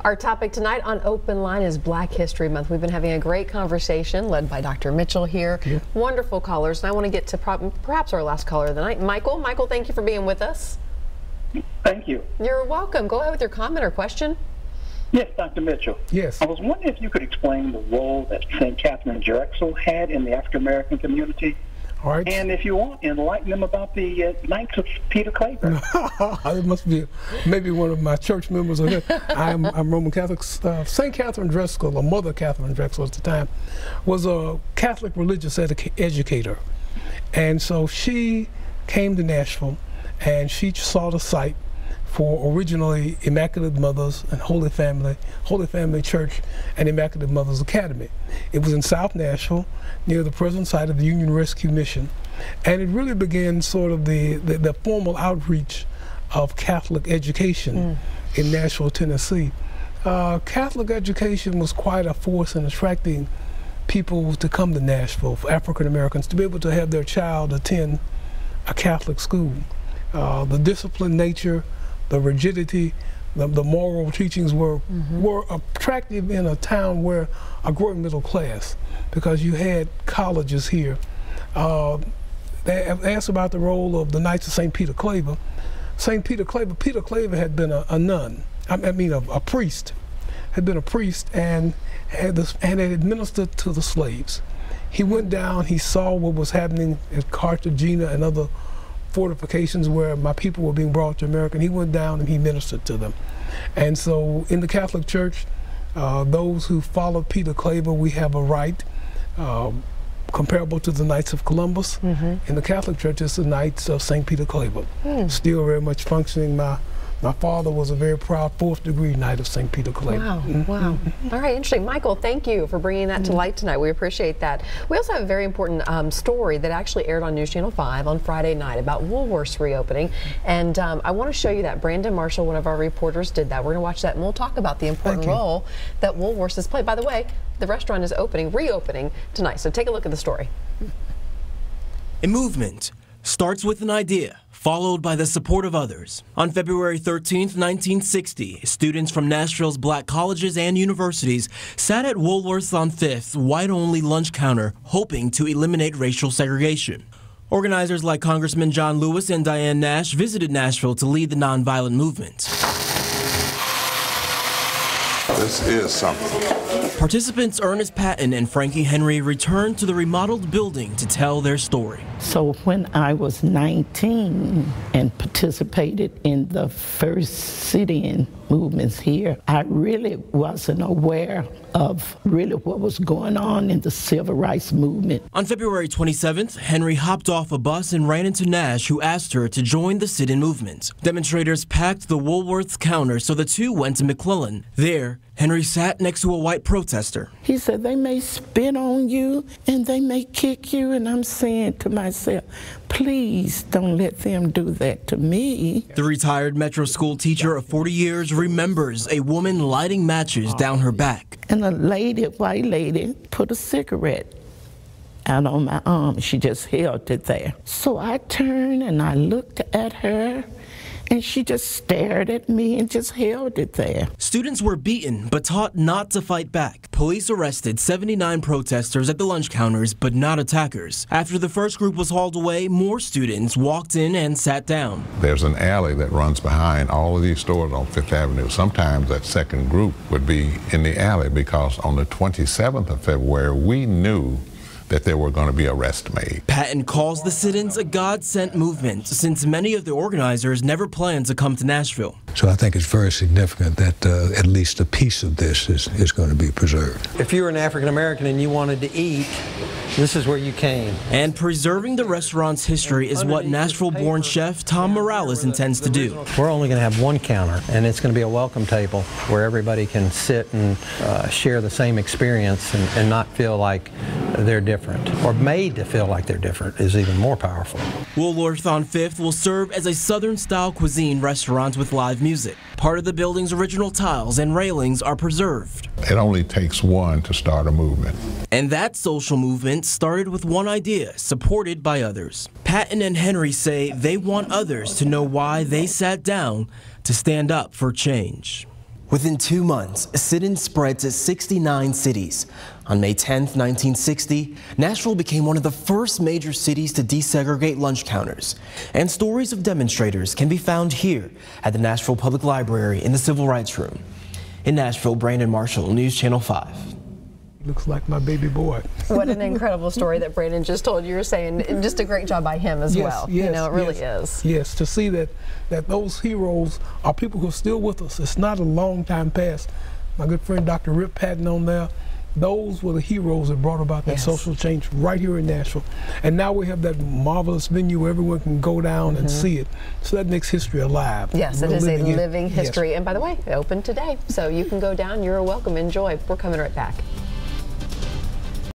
Our topic tonight on Open Line is Black History Month. We've been having a great conversation led by Dr. Mitchell here. Wonderful callers, and I want to get to perhaps our last caller of the night. Michael, thank you for being with us. Thank you. You're welcome. Go ahead with your comment or question. Yes, Dr. Mitchell. Yes. I was wondering if you could explain the role that St. Catherine Drexel had in the African American community. All right. And if you want, enlighten them about the Knights of Peter Claver. It must be maybe one of my church members. I'm Roman Catholic. St. Catherine Drexel, or Mother Catherine Drexel at the time, was a Catholic religious educator. And so she came to Nashville and she saw the site for originally Immaculate Mothers and Holy Family Church and Immaculate Mothers Academy. It was in South Nashville, near the present site of the Union Rescue Mission. And it really began sort of the formal outreach of Catholic education in Nashville, Tennessee. Catholic education was quite a force in attracting people to come to Nashville, for African Americans to be able to have their child attend a Catholic school. The disciplined nature, the rigidity, the moral teachings were attractive in a town where a growing middle class, because you had colleges here. They asked about the role of the Knights of St. Peter Claver. Peter Claver had been a nun, a priest, had been a priest and had administered to the slaves. He went down, he saw what was happening at Cartagena and other fortifications where my people were being brought to America, and he went down and he ministered to them. And so in the Catholic Church, those who followed Peter Claver, we have a right comparable to the Knights of Columbus. In the Catholic Church, it's the Knights of St. Peter Claver. Still very much functioning. My father was a very proud 4th degree Knight of St. Peter Claver. Wow, wow. All right, interesting. Michael, thank you for bringing that to light tonight. We appreciate that. We also have a very important story that actually aired on NewsChannel 5 on Friday night about Woolworth's reopening. And I want to show you that. Brandon Marshall, one of our reporters, did that. We're going to watch that, and we'll talk about the important role that Woolworth's has played. By the way, the restaurant is reopening tonight. So take a look at the story. A movement starts with an idea, followed by the support of others. On February 13th, 1960, students from Nashville's black colleges and universities sat at Woolworth's on 5th white-only lunch counter, hoping to eliminate racial segregation. Organizers like Congressman John Lewis and Diane Nash visited Nashville to lead the nonviolent movement. This is something. Participants Ernest Patton and Frankie Henry returned to the remodeled building to tell their story. So when I was 19 and participated in the first sit-in movements here, I really wasn't aware of really what was going on in the civil rights movement. On February 27th, Henry hopped off a bus and ran into Nash, who asked her to join the sit-in movement. Demonstrators packed the Woolworth's counter, so the two went to McClellan. There, Henry sat next to a white protester. He said, they may spit on you and they may kick you, and I'm saying to myself, please don't let them do that to me. The retired Metro school teacher of 40 years remembers a woman lighting matches down her back. And a lady, white lady, put a cigarette out on my arm. She just held it there. So I turned and I looked at her, and she just stared at me and just held it there. Students were beaten but taught not to fight back. Police arrested 79 protesters at the lunch counters, but not attackers. After the first group was hauled away, more students walked in and sat down. There's an alley that runs behind all of these stores on 5th Avenue. Sometimes that second group would be in the alley because on the 27th of February, we knew that there were going to be arrests made. Patton calls the sit-ins a God-sent movement, since many of the organizers never planned to come to Nashville. So I think it's very significant that at least a piece of this is going to be preserved. If you were an African American and you wanted to eat, this is where you came. And preserving the restaurant's history is what Nashville-born chef Tom Morales intends to do. We're only going to have one counter, and it's going to be a welcome table where everybody can sit and share the same experience and not feel like they're different, or made to feel like they're different is even more powerful. Woolworth on 5th will serve as a Southern-style cuisine restaurant with live music. Part of the building's original tiles and railings are preserved. It only takes one to start a movement. And that social movement started with one idea, supported by others. Patton and Henry say they want others to know why they sat down to stand up for change. Within 2 months, sit-ins spread to 69 cities. On May 10, 1960, Nashville became one of the first major cities to desegregate lunch counters. And stories of demonstrators can be found here at the Nashville Public Library in the Civil Rights Room. In Nashville, Brandon Marshall, News Channel 5. Looks like my baby boy. What an incredible story that Brandon just told. You were saying just a great job by him as well. Yes, you know, it really is. Yes, to see that those heroes are people who are still with us. It's not a long time past. My good friend Dr. Rip Patton on there, those were the heroes that brought about that social change right here in Nashville. And now we have that marvelous venue where everyone can go down and see it. So that makes history alive. Yes, it is a living history. And by the way, open today. So you can go down. You're welcome. Enjoy. We're coming right back.